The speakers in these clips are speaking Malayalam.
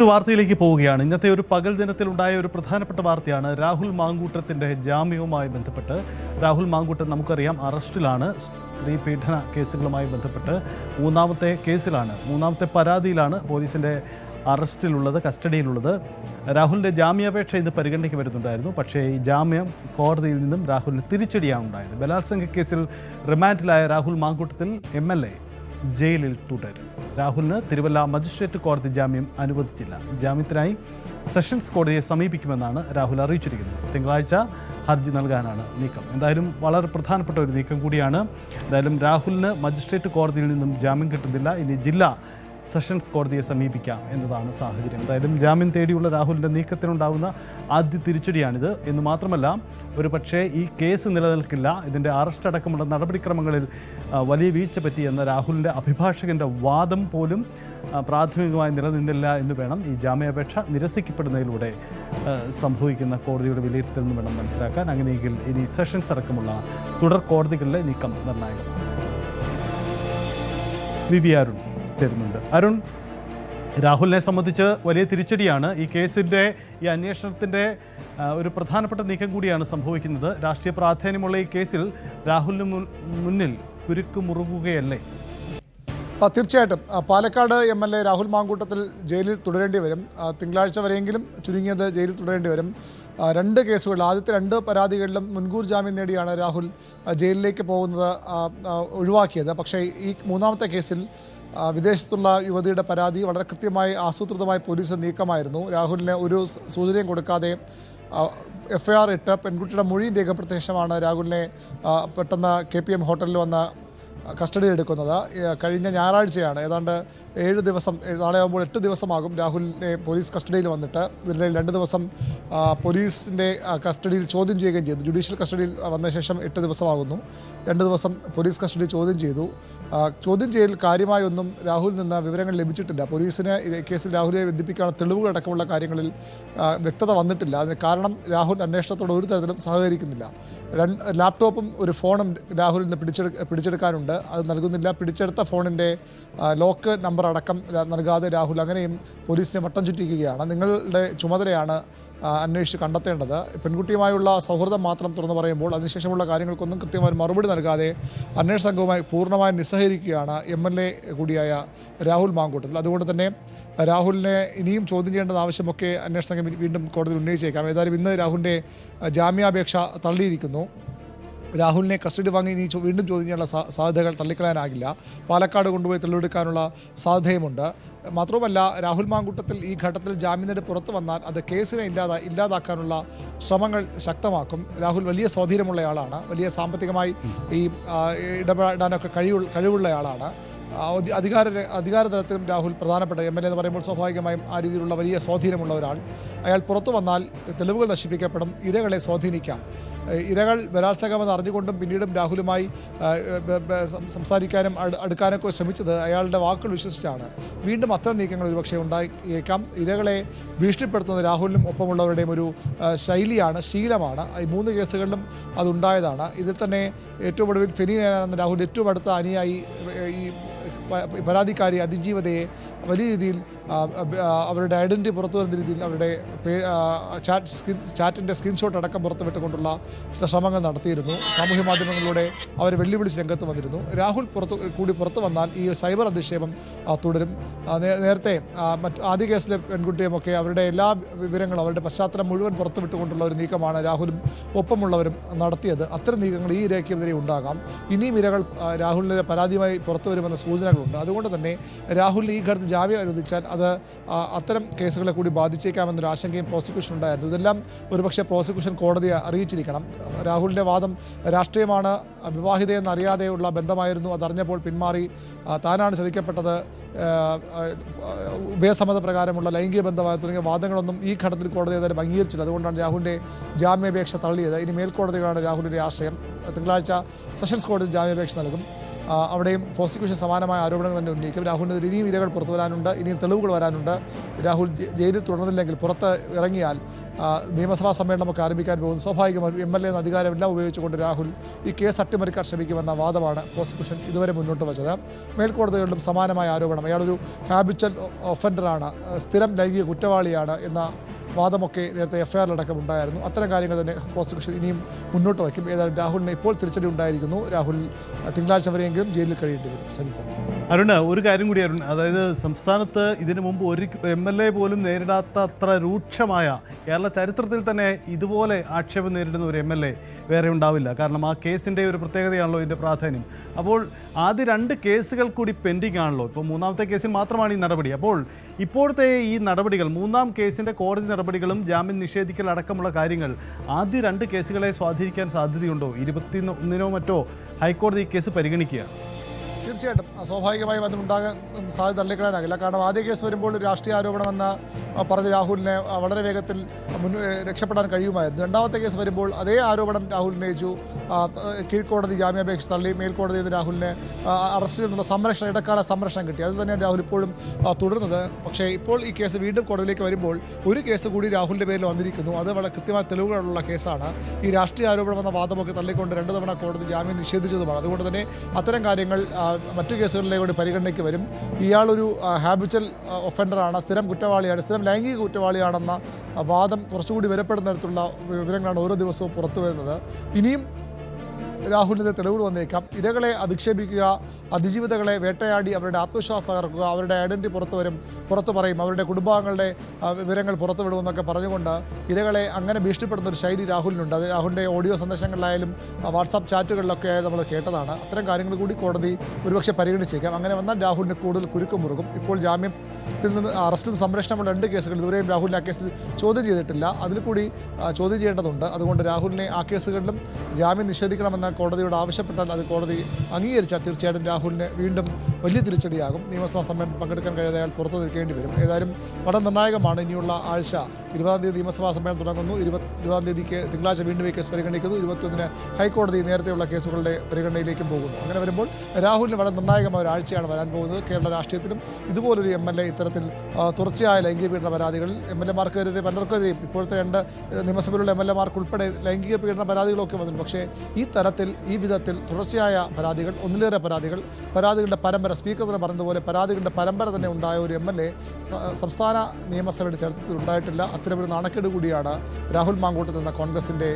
ഒരു വാർത്തയിലേക്ക് പോവുകയാണ്. ഇന്നത്തെ ഒരു പകൽ ദിനത്തിലുണ്ടായ ഒരു പ്രധാനപ്പെട്ട വാർത്തയാണ് രാഹുൽ മാങ്കൂട്ടത്തിൻ്റെ ജാമ്യവുമായി ബന്ധപ്പെട്ട്. രാഹുൽ മാങ്കൂട്ടൻ നമുക്കറിയാം അറസ്റ്റിലാണ്. സ്ത്രീ പീഡന കേസുകളുമായി ബന്ധപ്പെട്ട് മൂന്നാമത്തെ പരാതിയിലാണ് പോലീസിൻ്റെ അറസ്റ്റിലുള്ളത്, കസ്റ്റഡിയിലുള്ളത്. രാഹുലിൻ്റെ ജാമ്യാപേക്ഷ ഇന്ന് പരിഗണനയ്ക്ക് വരുന്നുണ്ടായിരുന്നു. പക്ഷേ ഈ ജാമ്യം കോടതിയിൽ നിന്നും രാഹുലിന് തിരിച്ചടിയാണ് ഉണ്ടായത്. ബലാത്സംഗ കേസിൽ റിമാൻഡിലായ രാഹുൽ മാങ്കൂട്ടത്തിൽ MLA ജയിലിൽ തുടരും. രാഹുലിന് തിരുവല്ല മജിസ്ട്രേറ്റ് കോടതി ജാമ്യം അനുവദിച്ചില്ല. ജാമ്യത്തിനായി സെഷൻസ് കോടതിയെ സമീപിക്കുമെന്നാണ് രാഹുൽ അറിയിച്ചിരിക്കുന്നത്. തിങ്കളാഴ്ച ഹർജി നൽകാനാണ് നീക്കം. എന്തായാലും വളരെ പ്രധാനപ്പെട്ട ഒരു നീക്കം കൂടിയാണ്. എന്തായാലും രാഹുലിന് മജിസ്ട്രേറ്റ് കോടതിയിൽ നിന്നും ജാമ്യം കിട്ടുന്നില്ല. ഇനി ജില്ലാ സെഷൻസ് കോടതിയെ സമീപിക്കാം എന്നതാണ് സാഹചര്യം. എന്തായാലും ജാമ്യം തേടിയുള്ള രാഹുലിൻ്റെ നീക്കത്തിനുണ്ടാകുന്ന ആദ്യ തിരിച്ചടിയാണിത് എന്ന് മാത്രമല്ല, ഒരു പക്ഷേ ഈ കേസ് നിലനിൽക്കില്ല, ഇതിൻ്റെ അറസ്റ്റ് അടക്കമുള്ള നടപടിക്രമങ്ങളിൽ വലിയ വീഴ്ച പറ്റിയെന്ന രാഹുലിൻ്റെ അഭിഭാഷകൻ്റെ വാദം പോലും പ്രാഥമികമായി നിലനിന്നില്ല എന്ന് വേണം ഈ ജാമ്യാപേക്ഷ നിരസിക്കപ്പെടുന്നതിലൂടെ സംഭവിക്കുന്ന കോടതിയുടെ വിലയിരുത്തൽ എന്ന് വേണം മനസ്സിലാക്കാൻ. അങ്ങനെയെങ്കിൽ ഇനി സെഷൻസ് അടക്കമുള്ള തുടർ കോടതികളിലെ നീക്കം നിർണായകമാണ്. വി അരുൺ ചേരുന്നുണ്ട്. അരുൺ, രാഹുലിനെ സംബന്ധിച്ച് വലിയ തിരിച്ചടിയാണ്. ഈ കേസിൻ്റെ ഈ അന്വേഷണത്തിൻ്റെ ഒരു പ്രധാനപ്പെട്ട നീക്കം കൂടിയാണ് സംഭവിക്കുന്നത്. രാഷ്ട്രീയ പ്രാധാന്യമുള്ള ഈ കേസിൽ രാഹുലിന് മുന്നിൽ കുരുക്ക് മുറുകുകയല്ലേ? തീർച്ചയായിട്ടും പാലക്കാട് MLA രാഹുൽ മാങ്കൂട്ടത്തിൽ ജയിലിൽ തുടരേണ്ടി വരും. തിങ്കളാഴ്ച വരെയെങ്കിലും ചുരുങ്ങിയത് ജയിലിൽ തുടരേണ്ടി വരും. രണ്ട് കേസുകൾ, ആദ്യത്തെ രണ്ട് പരാതികളിലും മുൻകൂർ ജാമ്യം നേടിയാണ് രാഹുൽ ജയിലിലേക്ക് പോകുന്നത് ഒഴിവാക്കിയത്. പക്ഷേ ഈ മൂന്നാമത്തെ കേസിൽ വിദേശത്തുള്ള യുവതിയുടെ പരാതി വളരെ കൃത്യമായി ആസൂത്രിതമായി പോലീസ് നീക്കമായിരുന്നു. രാഹുലിന് ഒരു സൂചനയും കൊടുക്കാതെ FIR ഇട്ട് പെൺകുട്ടിയുടെ മൊഴിയും രേഖപ്പെടുത്തിയ ശേഷമാണ് രാഹുലിനെ പെട്ടെന്ന് KPM ഹോട്ടലിൽ വന്ന് കസ്റ്റഡിയിൽ എടുക്കുന്നത്. കഴിഞ്ഞ ഞായറാഴ്ചയാണ്. ഏതാണ്ട് 7 ദിവസം, നാളെ ആകുമ്പോൾ 8 ദിവസമാകും രാഹുലിനെ പോലീസ് കസ്റ്റഡിയിൽ വന്നിട്ട്. ഇതിൻ്റെ 2 ദിവസം പോലീസിൻ്റെ കസ്റ്റഡിയിൽ ചോദ്യം ചെയ്യുകയും ചെയ്തു. ജുഡീഷ്യൽ കസ്റ്റഡിയിൽ വന്ന ശേഷം 8 ദിവസമാകുന്നു. 2 ദിവസം പോലീസ് കസ്റ്റഡിയിൽ ചോദ്യം ചെയ്തു. ചോദ്യം ചെയ്യൽ കാര്യമായൊന്നും രാഹുലിൽ നിന്ന് വിവരങ്ങൾ ലഭിച്ചിട്ടില്ല. പോലീസിന് കേസിൽ രാഹുലിനെ ബന്ധിപ്പിക്കാനുള്ള തെളിവുകളടക്കമുള്ള കാര്യങ്ങളിൽ വ്യക്തത വന്നിട്ടില്ല. അതിന് കാരണം രാഹുൽ അന്വേഷണത്തോട് ഒരു തരത്തിലും സഹകരിക്കുന്നില്ല. ലാപ്ടോപ്പും ഒരു ഫോണും രാഹുലിൽ നിന്ന് പിടിച്ചെടുക്കാനുണ്ട്. അത് നൽകുന്നില്ല. പിടിച്ചെടുത്ത ഫോണിൻ്റെ ലോക്ക് നമ്പർ അടക്കം നൽകാതെ രാഹുൽ അങ്ങനെയും പോലീസിനെ വട്ടം ചുറ്റിക്കുകയാണ്. നിങ്ങളുടെ ചുമതലയാണ് അന്വേഷിച്ച് കണ്ടെത്തേണ്ടത്. പെൺകുട്ടിയുമായുള്ള സൗഹൃദം മാത്രം തുറന്നു പറയുമ്പോൾ അതിനുശേഷമുള്ള കാര്യങ്ങൾക്കൊന്നും കൃത്യമായി മറുപടി നൽകാതെ അന്വേഷണ സംഘവുമായി പൂർണ്ണമായും നിസ്സഹരിക്കുകയാണ് MLA കൂടിയായ രാഹുൽ മാങ്കൂട്ടത്തിൽ. അതുകൊണ്ട് തന്നെ രാഹുലിനെ ഇനിയും ചോദ്യം ചെയ്യേണ്ടത് ആവശ്യമൊക്കെ അന്വേഷണ സംഘം വീണ്ടും കോടതിയിൽ ഉന്നയിച്ചേക്കാം. ഏതായാലും ഇന്ന് രാഹുലിൻ്റെ ജാമ്യാപേക്ഷ തള്ളിയിരിക്കുന്നു. രാഹുലിനെ കസ്റ്റഡി വാങ്ങി ഇനി വീണ്ടും ചോദ്യം ചെയ്യാനുള്ള സാധ്യതകൾ തള്ളിക്കളയാനാകില്ല. പാലക്കാട് കൊണ്ടുപോയി തെളിവെടുക്കാനുള്ള സാധ്യതയുമുണ്ട്. മാത്രവുമല്ല, രാഹുൽ മാങ്കൂട്ടത്തിൽ ഈ ഘട്ടത്തിൽ ജാമ്യം നേടി പുറത്തു വന്നാൽ അത് കേസിനെ ഇല്ലാതാക്കാനുള്ള ശ്രമങ്ങൾ ശക്തമാക്കും. രാഹുൽ വലിയ സ്വാധീനമുള്ളയാളാണ്. വലിയ സാമ്പത്തികമായി ഈ ഇടപെടാനൊക്കെ കഴിവുള്ളയാളാണ്. അധികാര തലത്തിലും രാഹുൽ പ്രധാനപ്പെട്ട MLA എന്ന് പറയുമ്പോൾ സ്വാഭാവികമായും ആ രീതിയിലുള്ള വലിയ സ്വാധീനമുള്ള ഒരാൾ. അയാൾ പുറത്തു വന്നാൽ തെളിവുകൾ നശിപ്പിക്കപ്പെടും, ഇരകളെ സ്വാധീനിക്കാം. ഇരകൾ ബലാത്സംഗമെന്ന് അറിഞ്ഞുകൊണ്ടും പിന്നീടും രാഹുലുമായി സംസാരിക്കാനും അടുക്കാനൊക്കെ ശ്രമിച്ചത് അയാളുടെ വാക്കുകൾ വിശ്വസിച്ചാണ്. വീണ്ടും അത്തരം നീക്കങ്ങൾ ഒരുപക്ഷെ ഉണ്ടായേക്കാം. ഇരകളെ ഭീഷണിപ്പെടുത്തുന്നത് രാഹുലിനും ഒപ്പമുള്ളവരുടെയും ഒരു ശീലമാണ്. ഈ 3 കേസുകളിലും അതുണ്ടായതാണ്. ഇതിൽ തന്നെ ഏറ്റവും ഒടുവിൽ ഫെനി എന്ന രാഹുൽ ഏറ്റവും അടുത്ത അനുയായി ഈ പരാതിക്കാരി അതിജീവതയെ വലിയ രീതിയിൽ അവരുടെ ഐഡൻറ്റിറ്റി പുറത്തു വരുന്ന രീതിയിൽ അവരുടെ ചാറ്റിൻ്റെ സ്ക്രീൻഷോട്ട് അടക്കം പുറത്തുവിട്ടുകൊണ്ടുള്ള ചില ശ്രമങ്ങൾ നടത്തിയിരുന്നു. സാമൂഹ്യ മാധ്യമങ്ങളിലൂടെ അവരെ വെല്ലുവിളിച്ച് രംഗത്ത് വന്നിരുന്നു. രാഹുൽ പുറത്തു വന്നാൽ ഈ സൈബർ അധിക്ഷേപം തുടരും. നേരത്തെ ആദ്യ കേസിലെ പെൺകുട്ടിയുമൊക്കെ അവരുടെ എല്ലാ വിവരങ്ങളും അവരുടെ പശ്ചാത്തലം മുഴുവൻ പുറത്തുവിട്ടുകൊണ്ടുള്ള ഒരു നീക്കമാണ് രാഹുലും ഒപ്പമുള്ളവരും നടത്തിയത്. അത്തരം നീക്കങ്ങൾ ഈ ഇരയ്ക്കെതിരെ ഉണ്ടാകാം. ഇനിയും ഇരകൾ രാഹുലിൻ്റെ പരാതിയുമായി പുറത്തു വരുമെന്ന സൂചനകളുണ്ട്. അതുകൊണ്ട് തന്നെ രാഹുലിന് ഈ ഘട്ടത്തിൽ ജാമ്യം അനുവദിച്ചാൽ അത് അത്തരം കേസുകളെ കൂടി ബാധിച്ചേക്കാമെന്നൊരു ആശങ്കയും പ്രോസിക്യൂഷൻ ഉണ്ടായിരുന്നു. ഇതെല്ലാം ഒരുപക്ഷെ പ്രോസിക്യൂഷൻ കോടതിയെ അറിയിച്ചിരിക്കണം. രാഹുലിൻ്റെ വാദം രാഷ്ട്രീയമാണ്, വിവാഹിതയെന്ന് അറിയാതെയുള്ള ബന്ധമായിരുന്നു, അതറിഞ്ഞപ്പോൾ പിന്മാറി, താനാണ് ചതിക്കപ്പെട്ടത്, ഉഭയസമ്മതപ്രകാരമുള്ള ലൈംഗിക ബന്ധമായി തുടങ്ങിയ വാദങ്ങളൊന്നും ഈ ഘട്ടത്തിൽ കോടതി ഏതായാലും അംഗീകരിച്ചില്ല. അതുകൊണ്ടാണ് രാഹുലിൻ്റെ ജാമ്യാപേക്ഷ തള്ളിയത്. ഇനി മേൽക്കോടതികളാണ് രാഹുലിൻ്റെ ആശ്രയം. തിങ്കളാഴ്ച സെഷൻസ് കോടതി ജാമ്യാപേക്ഷ നൽകും. അവിടെയും പ്രോസിക്യൂഷൻ സമാനമായ ആരോപണങ്ങൾ തന്നെ ഉന്നയിക്കും. രാഹുലിനെതിരെ ഇനിയും ഇരകൾ പുറത്തു വരാനുണ്ട്, ഇനിയും തെളിവുകൾ വരാനുണ്ട്. രാഹുൽ ജയിലിൽ തുടർന്നില്ലെങ്കിൽ പുറത്ത് ഇറങ്ങിയാൽ നിയമസഭാ സമ്മേളനമൊക്കെ ആരംഭിക്കാൻ പോകുന്നു. സ്വാഭാവികമായും MLA എന്ന അധികാരമെല്ലാം ഉപയോഗിച്ചുകൊണ്ട് രാഹുൽ ഈ കേസ് അട്ടിമറിക്കാൻ ശ്രമിക്കുമെന്ന വാദമാണ് പ്രോസിക്യൂഷൻ ഇതുവരെ മുന്നോട്ട് വച്ചത്. മേൽക്കോടതികളിലും സമാനമായ ആരോപണം, അയാളൊരു ഹാബിച്വൽ ഒഫൻഡറാണ്, സ്ഥിരം ലൈംഗിക കുറ്റവാളിയാണ് എന്ന വാദമൊക്കെ നേരത്തെ FIR-ലടക്കം ഉണ്ടായിരുന്നു. അത്തരം കാര്യങ്ങൾ തന്നെ പ്രോസിക്യൂഷൻ ഇനിയും മുന്നോട്ട് വയ്ക്കും. ഏതായാലും രാഹുലിന് ഇപ്പോൾ തിരിച്ചടി ഉണ്ടായിരിക്കുന്നു. രാഹുൽ തിങ്കളാഴ്ച വരെയെങ്കിലും ജയിലിൽ കഴിയേണ്ടി വരും. സജിത്ത്, അരുണ്, ഒരു കാര്യം കൂടി അരുൺ, അതായത് സംസ്ഥാനത്ത് ഇതിനു മുമ്പ് ഒരു MLA പോലും നേരിടാത്ത അത്ര രൂക്ഷമായ, കേരള ചരിത്രത്തിൽ തന്നെ ഇതുപോലെ ആക്ഷേപം നേരിടുന്ന ഒരു MLA വേറെ ഉണ്ടാവില്ല. കാരണം ആ കേസിൻ്റെ ഒരു പ്രത്യേകതയാണല്ലോ ഇതിൻ്റെ പ്രാധാന്യം. അപ്പോൾ ആദ്യ 2 കേസുകൾ കൂടി പെൻഡിങ് ആണല്ലോ. ഇപ്പോൾ 3ാമത്തെ കേസിൽ മാത്രമാണ് ഈ നടപടി. അപ്പോൾ ഇപ്പോഴത്തെ ഈ നടപടികൾ, 3ാം കേസിൻ്റെ കോടതി നടപടികളും ജാമ്യം നിഷേധിക്കൽ അടക്കമുള്ള കാര്യങ്ങൾ ആദ്യ 2 കേസുകളെ സ്വാധീനിക്കാൻ സാധ്യതയുണ്ടോ? 21-നോ മറ്റോ ഹൈക്കോടതി ഈ കേസ് പരിഗണിക്കുക. തീർച്ചയായിട്ടും സ്വാഭാവികമായും അതുണ്ടാകാൻ സാധ്യത തള്ളിക്കളയാനാകില്ല. കാരണം ആദ്യ കേസ് വരുമ്പോൾ രാഷ്ട്രീയ ആരോപണമെന്ന് പറഞ്ഞ് രാഹുലിനെ വളരെ വേഗത്തിൽ രക്ഷപ്പെടാൻ കഴിയുമായിരുന്നു. 2ാമത്തെ കേസ് വരുമ്പോൾ അതേ ആരോപണം രാഹുൽ ഉന്നയിച്ചു. കീഴ്ക്കോടതി ജാമ്യാപേക്ഷ തള്ളി, മേൽക്കോടതിയിൽ നിന്ന് രാഹുലിനെ അറസ്റ്റിൽ നിന്നുള്ള സംരക്ഷണം, ഇടക്കാല സംരക്ഷണം കിട്ടി. അത് തന്നെയാണ് രാഹുൽ ഇപ്പോഴും തുടരുന്നത്. പക്ഷേ ഇപ്പോൾ ഈ കേസ് വീണ്ടും കോടതിയിലേക്ക് വരുമ്പോൾ ഒരു കേസ് കൂടി രാഹുലിൻ്റെ പേരിൽ വന്നിരിക്കുന്നു. അത് വളരെ കൃത്യമായ തെളിവുകളുള്ള കേസാണ്. ഈ രാഷ്ട്രീയ ആരോപണം എന്ന വാദമൊക്കെ തള്ളിക്കൊണ്ട് 2 തവണ കോടതി ജാമ്യം നിഷേധിച്ചതുമാണ്. അതുകൊണ്ട് തന്നെ അത്തരം കാര്യങ്ങൾ മറ്റു കേസുകളിലെ കൂടി പരിഗണനയ്ക്ക് വരും. ഇയാളൊരു ഹാബിച്വൽ ഒഫൻഡറാണ്, സ്ഥിരം കുറ്റവാളിയാണ്, സ്ഥിരം ലൈംഗിക കുറ്റവാളിയാണെന്ന വാദം കുറച്ചുകൂടി വരപ്പെടുന്ന തരത്തിലുള്ള വിവരങ്ങളാണ് ഓരോ ദിവസവും പുറത്തു വരുന്നത്. ഇനിയും രാഹുലിനെതിരെ തെളിവുകൾ വന്നേക്കാം. ഇരകളെ അധിക്ഷേപിക്കുക, അതിജീവിതകളെ വേട്ടയാടി അവരുടെ ആത്മവിശ്വാസം തകർക്കുക, അവരുടെ ഐഡൻറ്റിറ്റി പുറത്തു പറയും, അവരുടെ കുടുംബാംഗങ്ങളുടെ വിവരങ്ങൾ പുറത്തു വിടുമെന്നൊക്കെ പറഞ്ഞുകൊണ്ട് ഇരകളെ അങ്ങനെ ഭീഷണിപ്പെടുന്ന ഒരു ശൈലി രാഹുലിനുണ്ട്. അത് രാഹുലിൻ്റെ ഓഡിയോ സന്ദേശങ്ങളിലായാലും വാട്സാപ്പ് ചാറ്റുകളിലൊക്കെ ആയാലും നമ്മൾ കേട്ടതാണ്. അത്തരം കാര്യങ്ങൾ കൂടി കോടതി ഒരുപക്ഷെ പരിഗണിച്ചേക്കാം. അങ്ങനെ വന്നാൽ രാഹുലിന് കൂടുതൽ കുരുക്ക് മുറുകും. ഇപ്പോൾ ജാമ്യത്തിൽ നിന്ന് അറസ്റ്റിൽ നിന്ന് സംരക്ഷണമുള്ള 2 കേസുകൾ ഇതുവരെയും രാഹുലിനെ ആ കേസിൽ ചോദ്യം ചെയ്തിട്ടില്ല. അതിൽ കൂടി ചോദ്യം ചെയ്യേണ്ടതുണ്ട്. അതുകൊണ്ട് രാഹുലിനെ ആ കേസുകളിലും ജാമ്യം നിഷേധിക്കണമെന്ന കോടതിയോട് ആവശ്യപ്പെട്ടാൽ അത് കോടതി അംഗീകരിച്ചാൽ തീർച്ചയായിട്ടും രാഹുലിന് വീണ്ടും വലിയ തിരിച്ചടിയാകും. നിയമസഭാ സമ്മേളനം പങ്കെടുക്കാൻ കഴിയാതെ അയാൾ പുറത്തു നിൽക്കേണ്ടി വരും. ഏതായാലും വളരെ നിർണായകമാണ്. ഇനിയുള്ള ആഴ്ച 20-ാം തീയതി നിയമസഭാ സമ്മേളനം തുടങ്ങുന്നു. 20-ാം തീയതിക്ക് തിങ്കളാഴ്ച വീണ്ടും ഈ കേസ് പരിഗണിക്കുന്നു. 21-ന് ഹൈക്കോടതി നേരത്തെയുള്ള കേസുകളുടെ പരിഗണനയിലേക്കും പോകുന്നു. അങ്ങനെ വരുമ്പോൾ രാഹുലിന് വളരെ നിർണായകമായ ഒരു ആഴ്ചയാണ് വരാൻ പോകുന്നത്. കേരള രാഷ്ട്രീയത്തിലും ഇതുപോലൊരു MLA ഇത്തരത്തിൽ തുടർച്ചയായ ലൈംഗിക പീഡന പരാതികൾ MLA-മാർക്കെതിരെ പലർക്കെതിരെയും ഇപ്പോഴത്തെ 2 നിയമസഭയിലുള്ള MLA-മാർക്ക് ഉൾപ്പെടെ ലൈംഗിക പീഡന പരാതികളൊക്കെ വന്നിട്ടുണ്ട്. പക്ഷേ ഈ വിധത്തിൽ തുടർച്ചയായ പരാതികൾ, ഒന്നിലേറെ പരാതികളുടെ പരമ്പര, സ്പീക്കർ തന്നെ പറഞ്ഞതുപോലെ പരാതികളുടെ പരമ്പര തന്നെ ഉണ്ടായ ഒരു MLA സംസ്ഥാന നിയമസഭയുടെ ചരിത്രത്തിൽ ഉണ്ടായിട്ടില്ല. അത്തരമൊരു നാണക്കേട് കൂടിയാണ് രാഹുൽ മാങ്കൂട്ടത്തിൽ എന്ന കോൺഗ്രസിൻ്റെ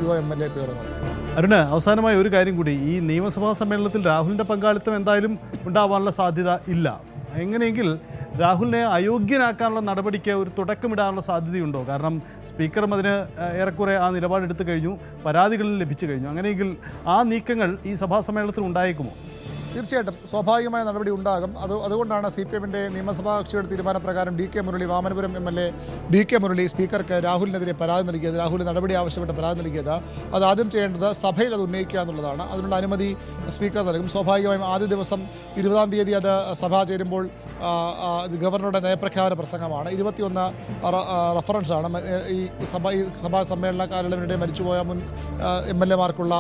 യുവ MLA പേറുന്നത്. അരുണ്, അവസാനമായി ഒരു കാര്യം കൂടി, ഈ നിയമസഭാ സമ്മേളനത്തിൽ രാഹുലിൻ്റെ പങ്കാളിത്തം എന്തായാലും ഉണ്ടാവാനുള്ള സാധ്യത ഇല്ല. എങ്ങനെയെങ്കിൽ രാഹുലിനെ അയോഗ്യനാക്കാനുള്ള നടപടിക്ക് ഒരു തുടക്കമിടാനുള്ള സാധ്യതയുണ്ടോ? കാരണം സ്പീക്കറും അതിന് ഏറെക്കുറെ ആ നിലപാടെടുത്തു കഴിഞ്ഞു, പരാതികളിൽ ലഭിച്ചു കഴിഞ്ഞു. അങ്ങനെയെങ്കിൽ ആ നീക്കങ്ങൾ ഈ സഭാ സമ്മേളനത്തിൽ ഉണ്ടായേക്കുമോ? തീർച്ചയായിട്ടും സ്വാഭാവികമായ നടപടി ഉണ്ടാകും. അതുകൊണ്ടാണ് CPM-ന്റെ നിയമസഭാ കക്ഷിയുടെ തീരുമാനപ്രകാരം DK Murali, Vamanapuram MLA DK Murali സ്പീക്കർക്ക് രാഹുലിനെതിരെ പരാതി നൽകിയത്, രാഹുൽ നടപടി ആവശ്യപ്പെട്ട് പരാതി നൽകിയത്. അത് ആദ്യം ചെയ്യേണ്ടത് സഭയിൽ അത് ഉന്നയിക്കുക എന്നുള്ളതാണ്. അതിനുള്ള അനുമതി സ്പീക്കർ നൽകും. സ്വാഭാവികമായും ആദ്യ ദിവസം 20-ാം തീയതി അത് സഭ ചേരുമ്പോൾ ഗവർണറുടെ നയപ്രഖ്യാപന പ്രസംഗമാണ്. 21 റഫറൻസാണ്. ഈ സഭാ സമ്മേളനക്കാരുടെ മരിച്ചുപോയ മുൻ MLA-മാർക്കുള്ള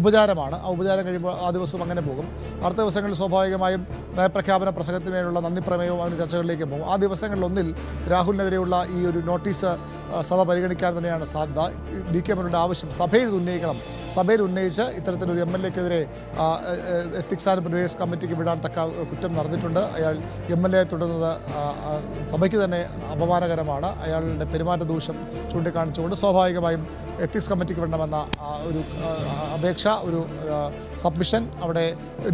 ഉപചാരമാണ്. ആ ഉപചാരം കഴിയുമ്പോൾ ആ ദിവസവും അങ്ങനെ പോകും. അടുത്ത ദിവസങ്ങളിൽ സ്വാഭാവികമായും നയപ്രഖ്യാപന പ്രസംഗത്തിന്മേലുള്ള നന്ദി പ്രമേയവും അതിന് ചർച്ചകളിലേക്ക് പോകും. ആ ദിവസങ്ങളിലൊന്നിൽ രാഹുലിനെതിരെയുള്ള ഈ ഒരു നോട്ടീസ് സഭ പരിഗണിക്കാൻ തന്നെയാണ് സാധ്യത. DK മുരളിയുടെ ആവശ്യം സഭയിൽ ഉന്നയിക്കണം. സഭയിൽ ഉന്നയിച്ച് ഇത്തരത്തിലൊരു MLA-ക്കെതിരെ എത്തിക്സ് ആൻഡ് പ്രിവിലേജ് കമ്മിറ്റിക്ക് വിടാൻ തക്ക കുറ്റം നടന്നിട്ടുണ്ട്. അയാൾ MLA തുടരുന്നത് സഭയ്ക്ക് തന്നെ അപമാനകരമാണ്. അയാളുടെ പെരുമാറ്റ ദൂഷ്യം ചൂണ്ടിക്കാണിച്ചുകൊണ്ട് സ്വാഭാവികമായും എത്തിക്സ് കമ്മിറ്റിക്ക് വിടണമെന്ന ഒരു അപേക്ഷ, ഒരു സബ്മിഷൻ അവിടെ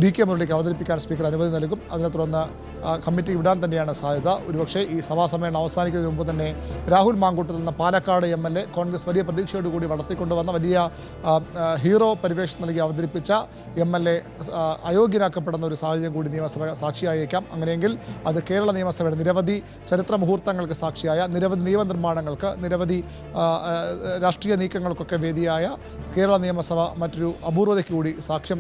DK മുരളിക്ക് അവതരിപ്പിക്കാൻ സ്പീക്കർ അനുമതി നൽകും. അതിനെ തുടർന്ന് കമ്മിറ്റിക്ക് വിടാൻ തന്നെയാണ് സാധ്യത. ഒരുപക്ഷേ ഈ സഭാ സമ്മേളനം അവസാനിക്കുന്നതിന് മുമ്പ് തന്നെ രാഹുൽ മാങ്കൂട്ടത്തിൽ എന്ന പാലക്കാട് MLA കോൺഗ്രസ് വലിയ പ്രതീക്ഷയോടുകൂടി വളർത്തിക്കൊണ്ടുവന്ന വലിയ ഹീറോ പരിവേഷം നൽകി അവതരിപ്പിച്ച MLA അയോഗ്യനാക്കപ്പെടുന്ന ഒരു സാഹചര്യം കൂടി നിയമസഭ സാക്ഷിയായേക്കാം. അങ്ങനെയെങ്കിൽ അത് കേരള നിയമസഭയുടെ നിരവധി ചരിത്ര മുഹൂർത്തങ്ങൾക്ക് സാക്ഷിയായ, നിരവധി നിയമനിർമ്മാണങ്ങൾക്ക്, നിരവധി രാഷ്ട്രീയ നീക്കങ്ങൾക്കൊക്കെ വേദിയായ കേരള നിയമസഭ മറ്റൊരു അപൂർവതയ്ക്ക് കൂടി സാക്ഷ്യം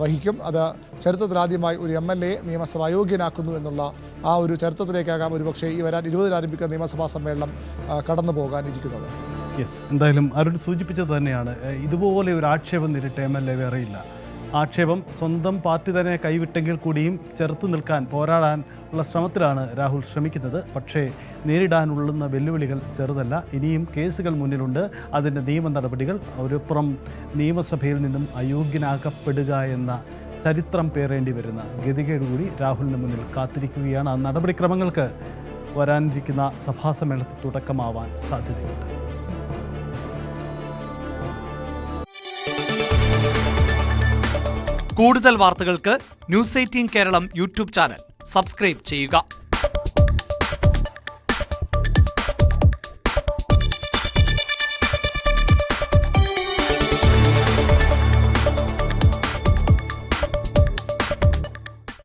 വഹിക്കും. അത് ചരിത്രത്തിലാദ്യമായി ഒരു MLA നിയമസഭ അയോഗ്യനാക്കുന്നു എന്നുള്ള ആ ഒരു ചരിത്രത്തിലേക്കാകാം ഒരുപക്ഷേ ഈ വരാൻ 20-ൽ ആരംഭിക്കുന്ന നിയമസഭാ സമ്മേളനം കടന്നു പോകാനിരിക്കുന്നത്. യെസ്, എന്തായാലും അരുൺ സൂചിപ്പിച്ചത് തന്നെയാണ്. ഇതുപോലെ ഒരു ആക്ഷേപം നേരിട്ട് MLA വേറെയില്ല. ആക്ഷേപം സ്വന്തം പാർട്ടി തന്നെ കൈവിട്ടെങ്കിൽ കൂടിയും ചെറുത്തു നിൽക്കാൻ പോരാടാൻ ഉള്ള ശ്രമത്തിലാണ് രാഹുൽ ശ്രമിക്കുന്നത്. പക്ഷേ നേരിടാനുള്ള വെല്ലുവിളികൾ ചെറുതല്ല. ഇനിയും കേസുകൾ മുന്നിലുണ്ട്. അതിൻ്റെ നിയമ നടപടികൾ. ഒരപ്പുറം നിയമസഭയിൽ നിന്നും അയോഗ്യനാക്കപ്പെടുക എന്ന ചരിത്രം പേറേണ്ടി വരുന്ന ഗതികേട് കൂടി രാഹുലിന് മുന്നിൽ കാത്തിരിക്കുകയാണ്. ആ നടപടിക്രമങ്ങൾക്ക് വരാനിരിക്കുന്ന സഭാ സമ്മേളനത്തിൽ തുടക്കമാവാൻ സാധ്യതയുണ്ട്. കൂടുതൽ വാർത്തകൾക്ക് News 18 Keralam YouTube channel subscribe ചെയ്യുക.